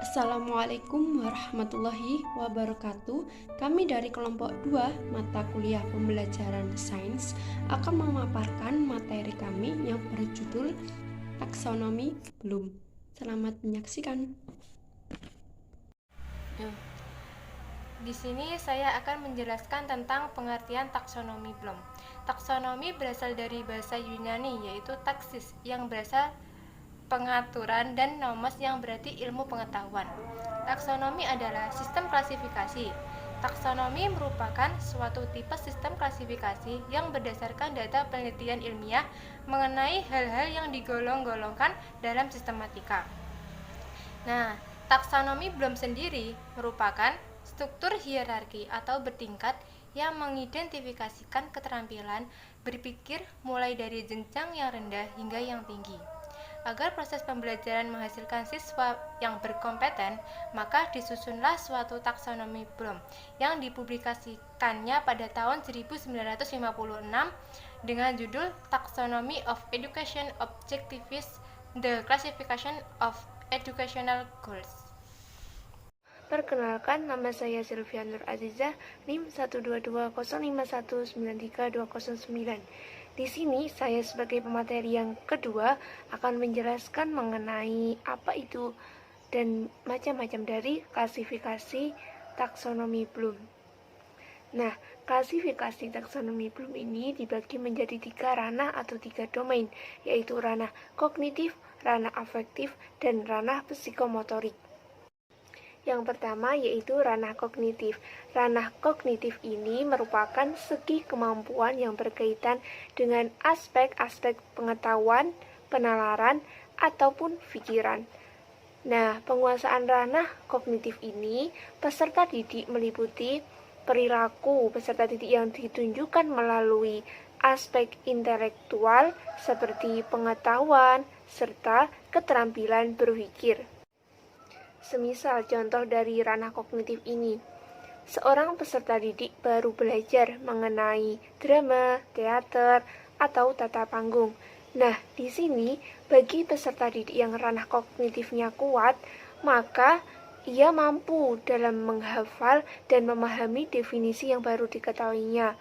Assalamualaikum warahmatullahi wabarakatuh. Kami dari kelompok 2 mata kuliah pembelajaran sains akan memaparkan materi kami yang berjudul taksonomi Bloom. Selamat menyaksikan. Di sini saya akan menjelaskan tentang pengertian taksonomi Bloom. Taksonomi berasal dari bahasa Yunani yaitu taksis yang berasal pengaturan dan nomos yang berarti ilmu pengetahuan. Taksonomi adalah sistem klasifikasi. Taksonomi merupakan suatu tipe sistem klasifikasi yang berdasarkan data penelitian ilmiah mengenai hal-hal yang digolong-golongkan dalam sistematika. Nah, taksonomi Bloom sendiri merupakan struktur hierarki atau bertingkat yang mengidentifikasikan keterampilan berpikir mulai dari jenjang yang rendah hingga yang tinggi. Agar proses pembelajaran menghasilkan siswa yang berkompeten, maka disusunlah suatu taksonomi Bloom yang dipublikasikannya pada tahun 1956 dengan judul Taxonomy of Education Objectives, The Classification of Educational Goals. Perkenalkan, nama saya Sylvia Nur Azizah, NIM 12205193209. Di sini saya sebagai pemateri yang kedua akan menjelaskan mengenai apa itu dan macam-macam dari klasifikasi taksonomi Bloom. Nah, klasifikasi taksonomi Bloom ini dibagi menjadi 3 ranah atau 3 domain, yaitu ranah kognitif, ranah afektif, dan ranah psikomotorik. Yang pertama yaitu ranah kognitif. Ranah kognitif ini merupakan segi kemampuan yang berkaitan dengan aspek-aspek pengetahuan, penalaran, ataupun pikiran. Nah, penguasaan ranah kognitif ini, peserta didik meliputi perilaku peserta didik yang ditunjukkan melalui aspek intelektual seperti pengetahuan serta keterampilan berpikir. Semisal contoh dari ranah kognitif ini, seorang peserta didik baru belajar mengenai drama, teater, atau tata panggung. Nah, di sini bagi peserta didik yang ranah kognitifnya kuat, maka ia mampu dalam menghafal dan memahami definisi yang baru diketahuinya.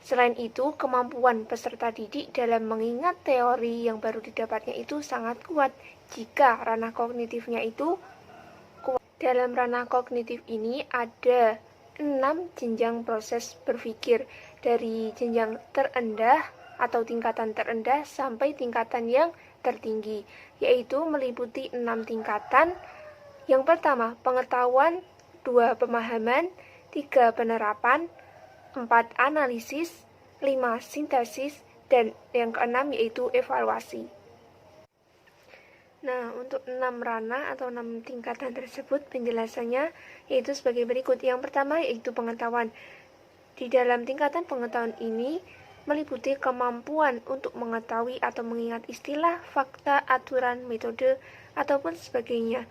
Selain itu, kemampuan peserta didik dalam mengingat teori yang baru didapatnya itu sangat kuat jika ranah kognitifnya itu kuat. Dalam ranah kognitif ini ada 6 jenjang proses berpikir, dari jenjang terendah atau tingkatan terendah sampai tingkatan yang tertinggi, yaitu meliputi 6 tingkatan. Yang pertama, pengetahuan, 2 pemahaman, 3 penerapan, 4 analisis, 5 sintesis, dan yang keenam yaitu evaluasi. Nah, untuk 6 ranah atau 6 tingkatan tersebut penjelasannya yaitu sebagai berikut. Yang pertama yaitu pengetahuan. Di dalam tingkatan pengetahuan ini meliputi kemampuan untuk mengetahui atau mengingat istilah, fakta, aturan, metode, ataupun sebagainya.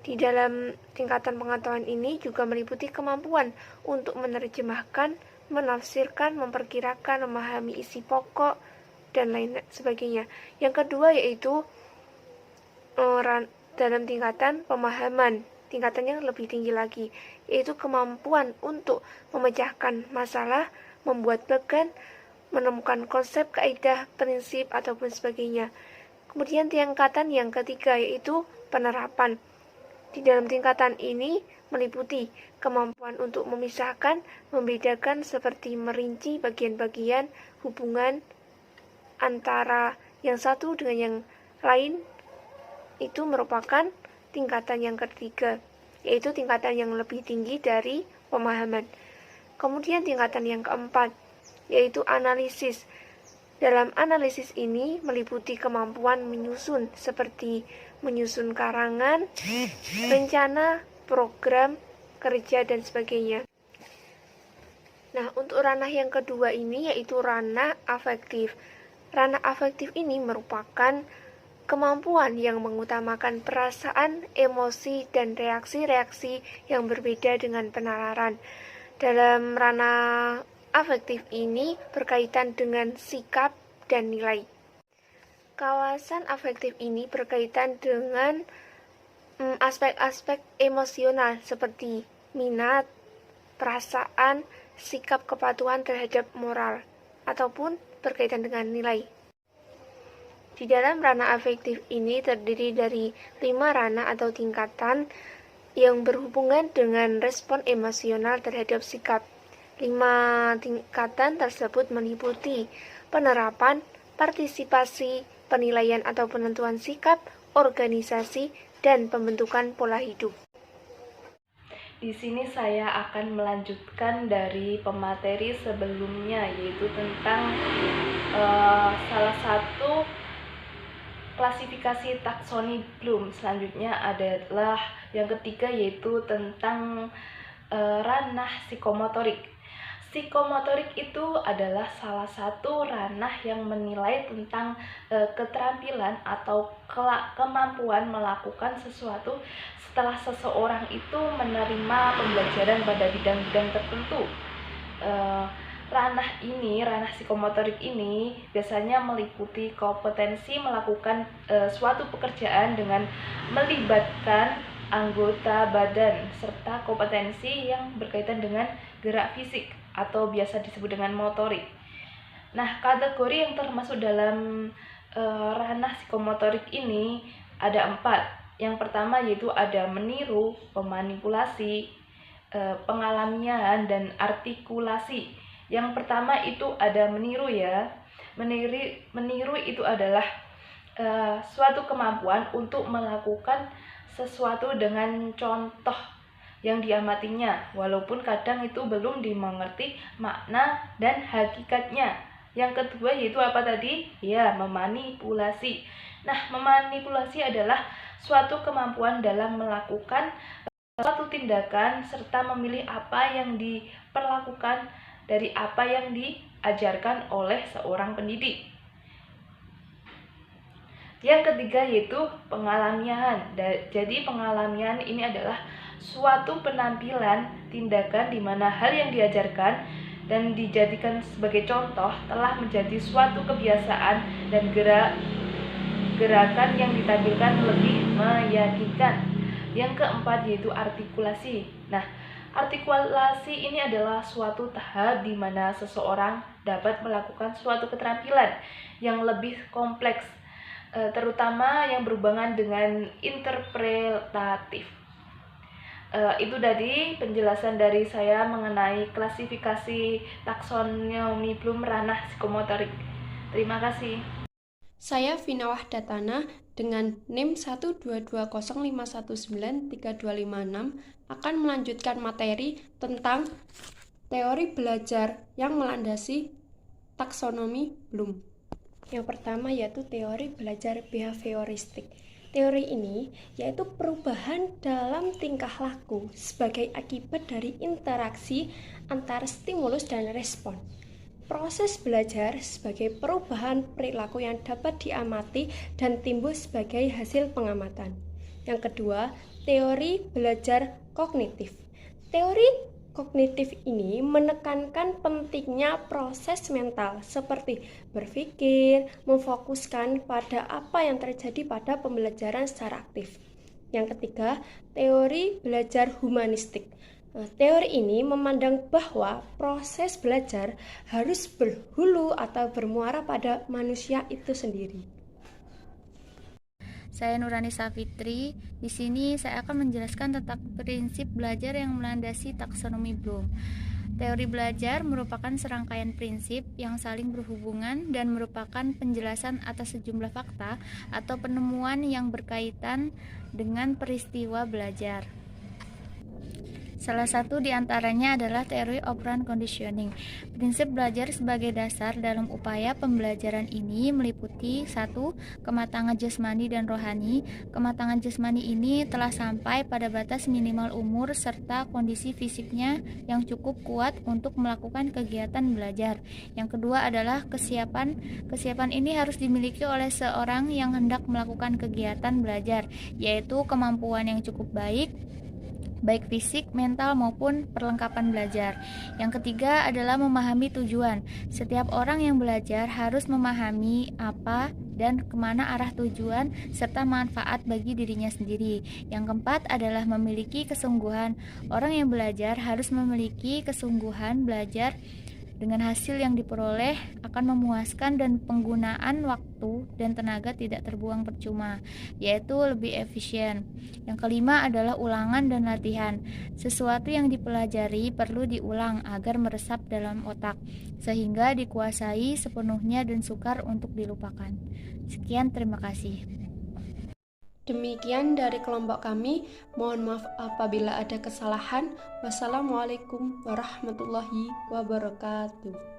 Di dalam tingkatan pengetahuan ini juga meliputi kemampuan untuk menerjemahkan, menafsirkan, memperkirakan, memahami isi pokok, dan lain sebagainya. Yang kedua yaitu dalam tingkatan pemahaman, tingkatan yang lebih tinggi lagi, yaitu kemampuan untuk memecahkan masalah, membuat bagan, menemukan konsep, kaidah, prinsip, ataupun sebagainya. Kemudian tingkatan yang ketiga yaitu penerapan. Di dalam tingkatan ini meliputi kemampuan untuk memisahkan, membedakan seperti merinci bagian-bagian hubungan antara yang satu dengan yang lain. Itu merupakan tingkatan yang ketiga, yaitu tingkatan yang lebih tinggi dari pemahaman. Kemudian tingkatan yang keempat, yaitu analisis. Dalam analisis ini meliputi kemampuan menyusun, seperti menyusun karangan, rencana, program, kerja, dan sebagainya. Nah, untuk ranah yang kedua ini yaitu ranah afektif. Ranah afektif ini merupakan kemampuan yang mengutamakan perasaan, emosi, dan reaksi-reaksi yang berbeda dengan penalaran. Dalam ranah afektif ini berkaitan dengan sikap dan nilai. Kawasan afektif ini berkaitan dengan aspek-aspek emosional seperti minat, perasaan, sikap kepatuhan terhadap moral, ataupun berkaitan dengan nilai. Di dalam ranah afektif ini terdiri dari 5 ranah atau tingkatan yang berhubungan dengan respon emosional terhadap sikap. 5 tingkatan tersebut meliputi penerapan, partisipasi, penilaian atau penentuan sikap, organisasi, dan pembentukan pola hidup. Di sini saya akan melanjutkan dari pemateri sebelumnya, yaitu tentang salah satu klasifikasi taksoni Bloom. Selanjutnya adalah yang ketiga, yaitu tentang ranah psikomotorik. Psikomotorik itu adalah salah satu ranah yang menilai tentang keterampilan atau kemampuan melakukan sesuatu setelah seseorang itu menerima pembelajaran pada bidang-bidang tertentu. Ranah psikomotorik ini biasanya meliputi kompetensi melakukan suatu pekerjaan dengan melibatkan anggota badan, serta kompetensi yang berkaitan dengan gerak fisik atau biasa disebut dengan motorik. Nah, kategori yang termasuk dalam ranah psikomotorik ini ada 4. Yang pertama yaitu ada meniru, memanipulasi, pengalamian, dan artikulasi. Yang pertama itu ada meniru ya. Meniru itu adalah suatu kemampuan untuk melakukan sesuatu dengan contoh yang diamatinya, walaupun kadang itu belum dimengerti makna dan hakikatnya. Yang kedua yaitu apa tadi? Ya, memanipulasi. Nah, memanipulasi adalah suatu kemampuan dalam melakukan suatu tindakan serta memilih apa yang diperlakukan dari apa yang diajarkan oleh seorang pendidik. Yang ketiga yaitu pengalamian. Jadi pengalamian ini adalah suatu penampilan tindakan di mana hal yang diajarkan dan dijadikan sebagai contoh telah menjadi suatu kebiasaan dan gerakan yang ditampilkan lebih meyakinkan. Yang keempat yaitu artikulasi. Nah, artikulasi ini adalah suatu tahap di mana seseorang dapat melakukan suatu keterampilan yang lebih kompleks, terutama yang berhubungan dengan interpretatif. Itu tadi penjelasan dari saya mengenai klasifikasi taksonomi Bloom ranah psikomotorik. Terima kasih. Saya Vina Wahdatana dengan NIM 12205193256 akan melanjutkan materi tentang teori belajar yang melandasi taksonomi Bloom. Yang pertama yaitu teori belajar behavioristik. Teori ini yaitu perubahan dalam tingkah laku sebagai akibat dari interaksi antara stimulus dan respon. Proses belajar sebagai perubahan perilaku yang dapat diamati dan timbul sebagai hasil pengamatan. Yang kedua, teori belajar kognitif. Teori kognitif ini menekankan pentingnya proses mental seperti berpikir, memfokuskan pada apa yang terjadi pada pembelajaran secara aktif. Yang ketiga, teori belajar humanistik. Teori ini memandang bahwa proses belajar harus berhulu atau bermuara pada manusia itu sendiri. Saya Nurani Safitri. Di sini saya akan menjelaskan tentang prinsip belajar yang melandasi taksonomi Bloom. Teori belajar merupakan serangkaian prinsip yang saling berhubungan dan merupakan penjelasan atas sejumlah fakta atau penemuan yang berkaitan dengan peristiwa belajar. Salah satu di antaranya adalah teori operant conditioning. Prinsip belajar sebagai dasar dalam upaya pembelajaran ini meliputi 1. Kematangan jasmani dan rohani. Kematangan jasmani ini telah sampai pada batas minimal umur serta kondisi fisiknya yang cukup kuat untuk melakukan kegiatan belajar. Yang kedua adalah kesiapan. Kesiapan ini harus dimiliki oleh seorang yang hendak melakukan kegiatan belajar, yaitu kemampuan yang cukup baik fisik, mental, maupun perlengkapan belajar. Yang ketiga adalah memahami tujuan. Setiap orang yang belajar harus memahami apa dan kemana arah tujuan serta manfaat bagi dirinya sendiri. Yang keempat adalah memiliki kesungguhan. Orang yang belajar harus memiliki kesungguhan belajar dengan hasil yang diperoleh akan memuaskan dan penggunaan waktu dan tenaga tidak terbuang percuma, yaitu lebih efisien. Yang kelima adalah ulangan dan latihan. Sesuatu yang dipelajari perlu diulang agar meresap dalam otak, sehingga dikuasai sepenuhnya dan sukar untuk dilupakan. Sekian, terima kasih. Demikian dari kelompok kami. Mohon maaf apabila ada kesalahan. Wassalamualaikum warahmatullahi wabarakatuh.